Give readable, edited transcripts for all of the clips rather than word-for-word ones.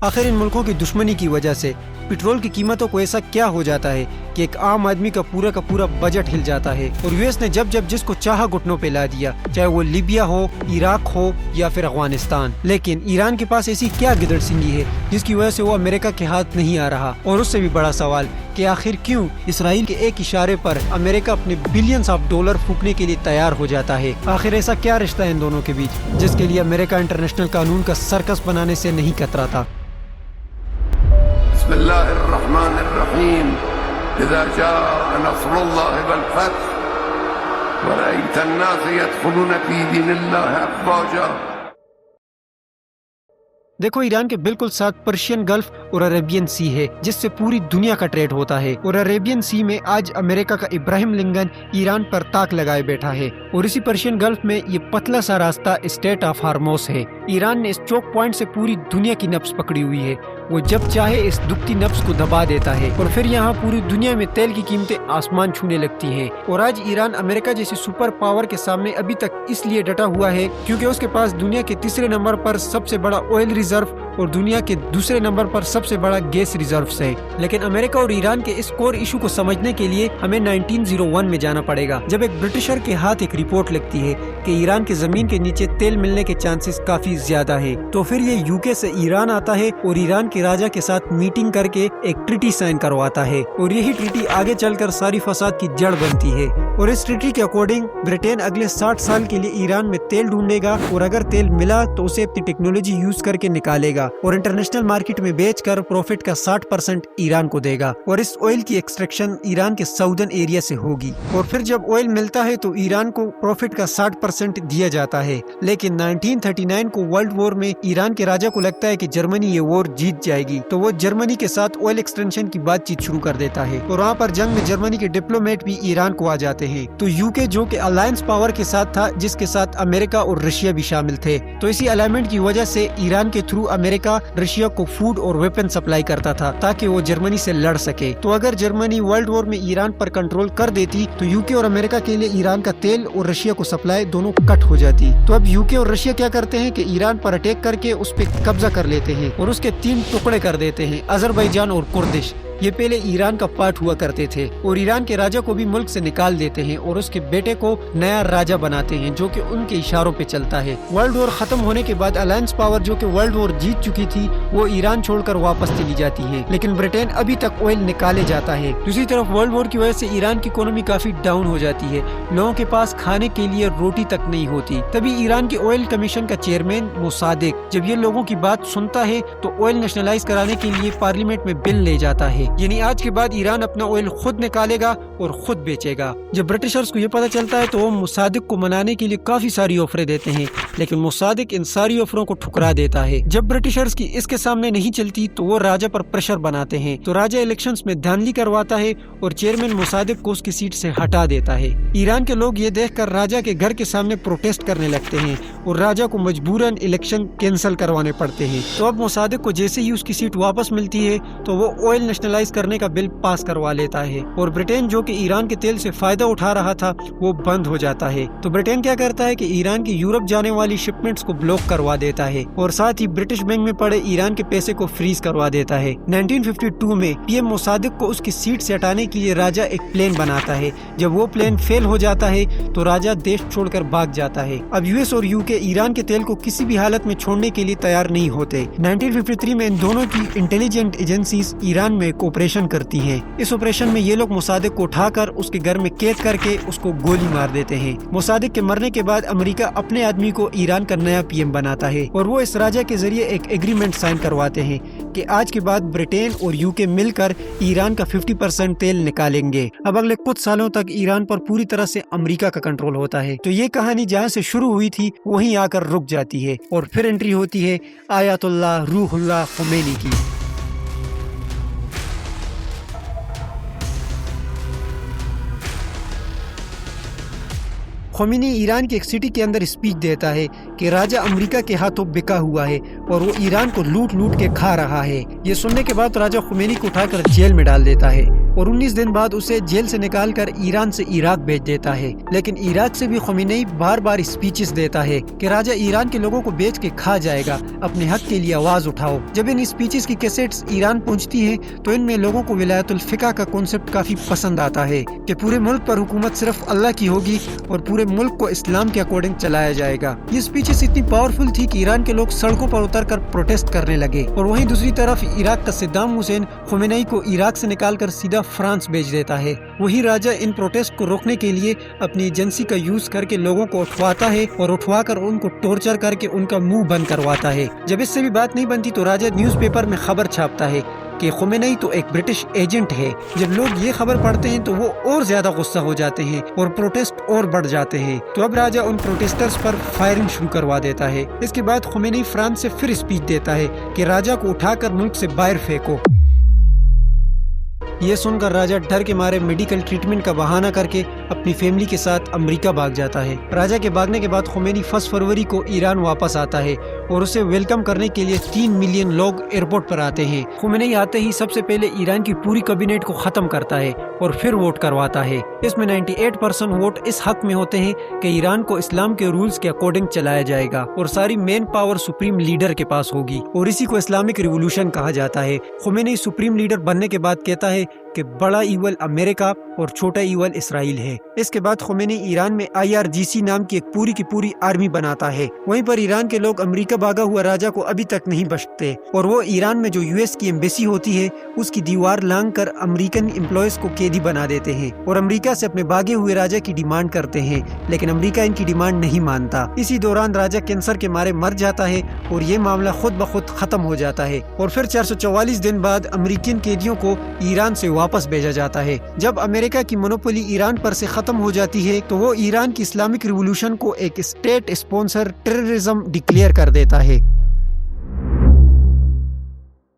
आखिर इन मुल्कों की दुश्मनी की वजह से पेट्रोल की कीमतों को ऐसा क्या हो जाता है कि एक आम आदमी का पूरा बजट हिल जाता है। और यूएस ने जब जिसको चाहा घुटनों पे ला दिया, चाहे वो लीबिया हो, इराक हो या फिर अफगानिस्तान। लेकिन ईरान के पास ऐसी क्या गिदड़ सिंगी है जिसकी वजह से वो अमेरिका के हाथ नहीं आ रहा। और उससे भी बड़ा सवाल कि आखिर क्यों इसराइल के एक इशारे पर अमेरिका अपने बिलियंस ऑफ डॉलर फूकने के लिए तैयार हो जाता है। आखिर ऐसा क्या रिश्ता है इन दोनों के बीच जिसके लिए अमेरिका इंटरनेशनल कानून का सर्कस बनाने से नहीं कतराता। बिस्मिल्लाहिर्रहमानिर्रहीम इज़ा जाअ नस्रुल्लाहि वल फत्ह व रअयत अन्नास यदखुलून फी दीनिल्लाहि अफ़वाजा। देखो, ईरान के बिल्कुल साथ पर्शियन गल्फ और अरेबियन सी है जिससे पूरी दुनिया का ट्रेड होता है। और अरेबियन सी में आज अमेरिका का इब्राहिम लिंकन ईरान पर ताक लगाए बैठा है। और इसी पर्शियन गल्फ में ये पतला सा रास्ता स्टेट ऑफ हार्मोस है। ईरान ने इस चौक पॉइंट से पूरी दुनिया की नब्ज पकड़ी हुई है। वो जब चाहे इस दुखती नब्ज को दबा देता है और फिर यहाँ पूरी दुनिया में तेल की कीमतें आसमान छूने लगती हैं। और आज ईरान अमेरिका जैसी सुपर पावर के सामने अभी तक इसलिए डटा हुआ है क्योंकि उसके पास दुनिया के तीसरे नंबर पर सबसे बड़ा ऑयल रिजर्व और दुनिया के दूसरे नंबर पर सबसे बड़ा गैस रिजर्व है। लेकिन अमेरिका और ईरान के इस कोर इशू को समझने के लिए हमें 1901 में जाना पड़ेगा, जब एक ब्रिटिशर के हाथ एक रिपोर्ट लगती है कि ईरान के जमीन के नीचे तेल मिलने के चांसेस काफी ज्यादा है। तो फिर ये यूके से ईरान आता है और ईरान के राजा के साथ मीटिंग करके एक ट्रीटी साइन करवाता है। और यही ट्रीटी आगे चलकर सारी फसाद की जड़ बनती है। और इस ट्रीटी के अकॉर्डिंग ब्रिटेन अगले 60 साल के लिए ईरान में तेल ढूंढेगा और अगर तेल मिला तो उसे अपनी टेक्नोलॉजी यूज करके निकालेगा और इंटरनेशनल मार्केट में बेचकर प्रॉफिट का 60% ईरान को देगा। और इस ऑयल की एक्सट्रैक्शन ईरान के साउदर्न एरिया से होगी। और फिर जब ऑयल मिलता है तो ईरान को प्रॉफिट का 60% दिया जाता है। लेकिन 1939 को वर्ल्ड वॉर में ईरान के राजा को लगता है कि जर्मनी ये वॉर जीत जाएगी, तो वो जर्मनी के साथ ऑयल एक्सटेंशन की बातचीत शुरू कर देता है। और वहाँ पर जंग में जर्मनी के डिप्लोमेट भी ईरान को आ जाते हैं। तो यूके जो कि अलायंस पावर के साथ था, जिसके साथ अमेरिका और रशिया भी शामिल थे, तो इसी अलाइनमेंट की वजह से ईरान के थ्रू अमेरिका रशिया को फूड और वेपन सप्लाई करता था ताकि वो जर्मनी से लड़ सके। तो अगर जर्मनी वर्ल्ड वॉर में ईरान पर कंट्रोल कर देती तो यूके और अमेरिका के लिए ईरान का तेल और रशिया को सप्लाई दोनों कट हो जाती। तो अब यूके और रशिया क्या करते हैं कि ईरान पर अटैक करके उस पर कब्जा कर लेते हैं और उसके 3 टुकड़े कर देते हैं, अजरबैजान और कुर्दिश। ये पहले ईरान का पार्ट हुआ करते थे। और ईरान के राजा को भी मुल्क से निकाल देते हैं और उसके बेटे को नया राजा बनाते हैं जो कि उनके इशारों पे चलता है। वर्ल्ड वॉर खत्म होने के बाद अलायंस पावर जो कि वर्ल्ड वॉर जीत चुकी थी वो ईरान छोड़कर वापस चली जाती है। लेकिन ब्रिटेन अभी तक ऑयल निकाले जाता है। दूसरी तरफ वर्ल्ड वॉर की वजह से ईरान की इकोनॉमी काफी डाउन हो जाती है। लोगों के पास खाने के लिए रोटी तक नहीं होती। तभी ईरान के ऑयल कमीशन का चेयरमैन मोसादेक जब ये लोगों की बात सुनता है तो ऑयल नेशनलाइज कराने के लिए पार्लियामेंट में बिल ले जाता है। यानी आज के बाद ईरान अपना ऑयल खुद निकालेगा और खुद बेचेगा। जब ब्रिटिशर्स को ये पता चलता है तो वो मोसादेक को मनाने के लिए काफी सारी ऑफरें देते हैं, लेकिन मोसादेक इन सारी ऑफरों को ठुकरा देता है। जब ब्रिटिशर्स की इसके सामने नहीं चलती तो वो राजा पर प्रेशर बनाते हैं। तो राजा इलेक्शंस में धांधली करवाता है और चेयरमैन मोसादेक को उसकी सीट से हटा देता है। ईरान के लोग ये देखकर राजा के घर के सामने प्रोटेस्ट करने लगते हैं और राजा को मजबूरन इलेक्शन कैंसिल करवाने पड़ते हैं। तो अब मोसादेक को जैसे ही उसकी सीट वापस मिलती है तो वो ऑयल नेशनलाइज करने का बिल पास करवा लेता है और ब्रिटेन जो कि ईरान के तेल से फायदा उठा रहा था वो बंद हो जाता है। तो ब्रिटेन क्या करता है कि ईरान की यूरोप जाने वाली शिपमेंट्स को ब्लॉक करवा देता है और साथ ही ब्रिटिश बैंक में पड़े ईरान के पैसे को फ्रीज करवा देता है। 1952 में पीएम मोसादेक को उसकी सीट से हटाने के लिए राजा एक प्लेन बनाता है। जब वो प्लेन फेल हो जाता है तो राजा देश छोड़कर भाग जाता है। अब यूएस और यूके ईरान के तेल को किसी भी हालत में छोड़ने के लिए तैयार नहीं होते। 1953 में इन दोनों की इंटेलिजेंट एजेंसीज ईरान में एक ऑपरेशन करती हैं। इस ऑपरेशन में ये लोग मोसादेक को उठाकर उसके घर में कैद करके उसको गोली मार देते हैं। मोसादेक के मरने के बाद अमेरिका अपने आदमी को ईरान का नया पीएम बनाता है और वो इस राजा के जरिए एक एग्रीमेंट साइन करवाते हैं कि आज के बाद ब्रिटेन और यूके मिलकर ईरान का 50% तेल निकालेंगे। अब अगले कुछ सालों तक ईरान पर पूरी तरह से अमेरिका का कंट्रोल होता है। तो ये कहानी जहाँ से शुरू हुई थी वहीं आकर रुक जाती है और फिर एंट्री होती है आयतुल्लाह रूहुल्लाह खुमैनी की। खुमैनी ईरान की एक सिटी के अंदर स्पीच देता है कि राजा अमेरिका के हाथों बिका हुआ है और वो ईरान को लूट लूट के खा रहा है। ये सुनने के बाद राजा खुमैनी को उठाकर जेल में डाल देता है। اور 19 دن بعد اسے جیل سے نکال کر ایران سے عراق بھیج دیتا ہے۔ لیکن عراق سے بھی خمینی بار بار اسپیچز دیتا ہے کہ راجہ ایران کے لوگوں کو بیچ کے کھا جائے گا، اپنے حق کے لیے آواز اٹھاؤ۔ جب ان اسپیچز کی کیسٹس ایران پہنچتی ہیں تو ان میں لوگوں کو ولایت الفقہ کا کنسپٹ کافی پسند آتا ہے کہ پورے ملک پر حکومت صرف اللہ کی ہوگی اور پورے ملک کو اسلام کے اکارڈنگ چلایا جائے گا۔ یہ اسپیچز اتنی پاورفل تھی کہ ایران کے لوگ سڑکوں پر اتر کر پروٹیسٹ کرنے لگے، اور وہیں دوسری طرف عراق کا صدام حسین خمینی کو عراق سے نکال کر سیدھا فرانس بھیج دیتا ہے۔ وہی راجہ ان پروٹیسٹ کو روکنے کے لیے اپنی ایجنسی کا یوز کر کے لوگوں کو اٹھواتا ہے اور اٹھوا کر ان کو ٹورچر کر کے ان کا منہ بند کرواتا ہے۔ جب اس سے بھی بات نہیں بنتی تو راجہ نیوز پیپر میں خبر چھاپتا ہے کہ خمینی تو ایک برٹش ایجنٹ ہے۔ جب لوگ یہ خبر پڑھتے ہیں تو وہ اور زیادہ غصہ ہو جاتے ہیں اور پروٹیسٹ اور بڑھ جاتے ہیں۔ تو اب راجہ ان پروٹیسٹرز پر فائرنگ شروع کروا دیتا ہے۔ اس کے بعد خمینی فرانس سے پھر اسپیچ دیتا ہے کہ راجہ کو اٹھا کر ملک سے باہر پھینکو۔ یہ سن کر راجہ ڈر کے مارے میڈیکل ٹریٹمنٹ کا بہانہ کر کے اپنی فیملی کے ساتھ امریکہ بھاگ جاتا ہے۔ راجہ کے بھاگنے کے بعد خمینی 1 فروری کو ایران واپس آتا ہے اور اسے ویلکم کرنے کے لیے 3 ملین لوگ ایئرپورٹ پر آتے ہیں۔ خمینی آتے ہی سب سے پہلے ایران کی پوری کابینٹ کو ختم کرتا ہے اور پھر ووٹ کرواتا ہے۔ اس میں 98% ووٹ اس حق میں ہوتے ہیں کہ ایران کو اسلام کے رولز کے اکارڈنگ چلایا جائے گا اور ساری مین پاور سپریم لیڈر کے پاس ہوگی، اور اسی کو اسلامک ریولوشن کہا جاتا ہے۔ خمینی سپریم لیڈر بننے کے بعد کہتا ہے کہ بڑا ایول امریکہ اور چھوٹا ایول اسرائیل ہے۔ اس کے بعد خمینی ایران میں IRGC نام کی ایک پوری آرمی بناتا ہے۔ وہیں پر ایران کے لوگ امریکہ بھاگا ہوا راجہ کو ابھی تک نہیں بخشتے، اور وہ ایران میں جو US کی ایمبیسی ہوتی ہے اس کی دیوار لانگ کر امریکن امپلائیز کو قیدی بنا دیتے ہیں اور امریکہ سے اپنے بھاگے ہوئے راجہ کی ڈیمانڈ کرتے ہیں، لیکن امریکہ ان کی ڈیمانڈ نہیں مانتا۔ اسی دوران راجہ کینسر کے مارے مر جاتا ہے اور یہ معاملہ خود بخود ختم ہو جاتا ہے، اور پھر 444 دن بعد امریکن قیدیوں کو ایران سے واپس بھیجا جاتا ہے۔ جب امریکہ کی مونوپولی ایران پر سے ختم ہو جاتی ہے تو وہ ایران کی اسلامک ریولوشن کو ایک اسٹیٹ اسپانسر ٹیررزم ڈکلیئر کر دیتا ہے۔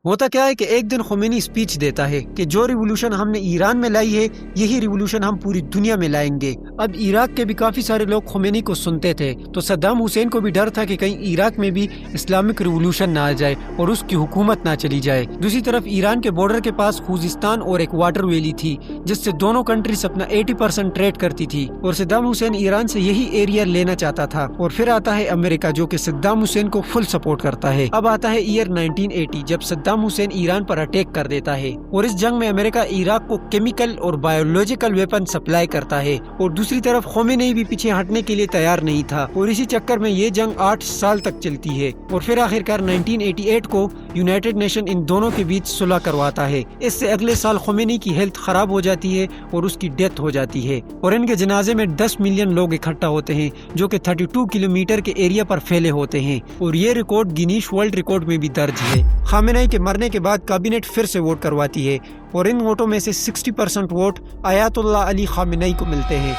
ہوتا کیا ہے کہ ایک دن خمینی اسپیچ دیتا ہے کہ جو ریولوشن ہم نے ایران میں لائی ہے یہی ریولوشن ہم پوری دنیا میں لائیں گے۔ اب عراق کے بھی کافی سارے لوگ خمینی کو سنتے تھے، تو صدام حسین کو بھی ڈر تھا کہ کہیں عراق میں بھی اسلامک ریولوشن نہ آ جائے اور اس کی حکومت نہ چلی جائے۔ دوسری طرف ایران کے بارڈر کے پاس خوزستان اور ایک واٹر ویلی تھی جس سے دونوں کنٹریز اپنا 80% ٹریڈ کرتی تھی، اور صدام حسین ایران سے یہی ایریا لینا چاہتا تھا۔ اور پھر آتا ہے امریکہ جو کہ صدام حسین کو فل سپورٹ کرتا ہے۔ اب آتا ہے ایئر 1980 جب صدام حسین ایران پر اٹیک کر دیتا ہے، اور اس جنگ میں امریکہ عراق کو کیمیکل اور بایولوجیکل ویپن سپلائی کرتا ہے، اور دوسری طرف خمینی بھی پیچھے ہٹنے کے لیے تیار نہیں تھا، اور اسی چکر میں یہ جنگ 8 سال تک چلتی ہے، اور پھر آخرکار 1988 کو یونائٹڈ نیشن ان دونوں کے بیچ صلح کرواتا ہے۔ اس سے اگلے سال خمینی کی ہیلتھ خراب ہو جاتی ہے اور اس کی ڈیتھ ہو جاتی ہے، اور ان کے جنازے میں 10 ملین لوگ اکٹھا ہوتے ہیں جو کہ 32 کلومیٹر کے ایریا پر پھیلے ہوتے ہیں، اور یہ ریکارڈ گینیش ورلڈ ریکارڈ میں بھی درج ہے۔ خامنہ ای کے مرنے کے بعد کابینٹ پھر سے ووٹ کرواتی ہے، اور ان ووٹوں میں سے 60% ووٹ آیت اللہ علی خامنہ ای کو ملتے ہیں۔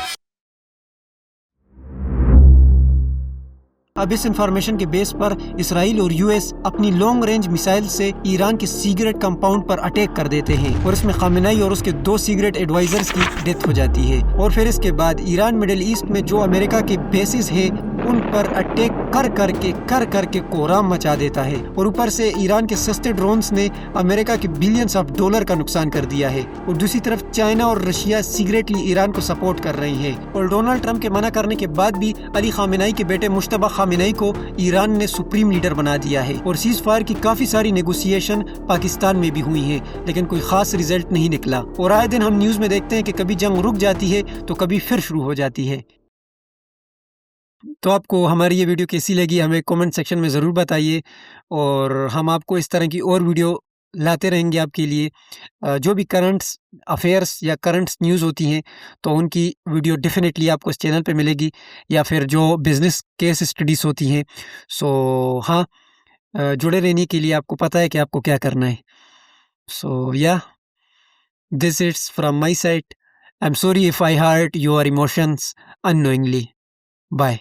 اب اس انفارمیشن کے بیس پر اسرائیل اور US اپنی لانگ رینج میسائل سے ایران کے سیکریٹ کمپاؤنڈ پر اٹیک کر دیتے ہیں، اور اس میں خامنہ ای اور اس کے 2 سیکریٹ ایڈوائزرز کی ڈیتھ ہو جاتی ہے۔ اور پھر اس کے بعد ایران مڈل ایسٹ میں جو امریکہ کے بیسز ہیں ان پر اٹیک کر کے کوہرام مچا دیتا ہے، اور اوپر سے ایران کے سستے ڈرونز نے امریکہ کے بلینز آف ڈالر کا نقصان کر دیا ہے، اور دوسری طرف چائنا اور رشیا سیکریٹلی ایران کو سپورٹ کر رہی ہیں، اور ڈونلڈ ٹرمپ کے منع کرنے کے بعد بھی علی خامنہ ای کے بیٹے مجتبی خامنہ ای کو ایران نے سپریم لیڈر بنا دیا ہے، اور سیز فائر کی کافی ساری نیگوسیشن پاکستان میں بھی ہوئی ہیں، لیکن کوئی خاص رزلٹ نہیں نکلا، اور آئے دن ہم نیوز میں دیکھتے ہیں کہ کبھی جنگ رک جاتی ہے تو کبھی پھر شروع ہو جاتی ہے۔ تو آپ کو ہماری یہ ویڈیو کیسی لگی ہمیں کومنٹ سیکشن میں ضرور بتائیے، اور ہم آپ کو اس طرح کی اور ویڈیو لاتے رہیں گے آپ کے لیے۔ جو بھی کرنٹس افیئرس یا کرنٹس نیوز ہوتی ہیں تو ان کی ویڈیو ڈیفینیٹلی آپ کو اس چینل پہ ملے گی، یا پھر جو بزنس کیس اسٹڈیز ہوتی ہیں۔ سو ہاں، جڑے رہنے کے لیے آپ کو پتہ ہے کہ آپ کو کیا کرنا ہے۔ So yeah this it's from my side. I'm sorry if I hurt your emotions unknowingly. Bye.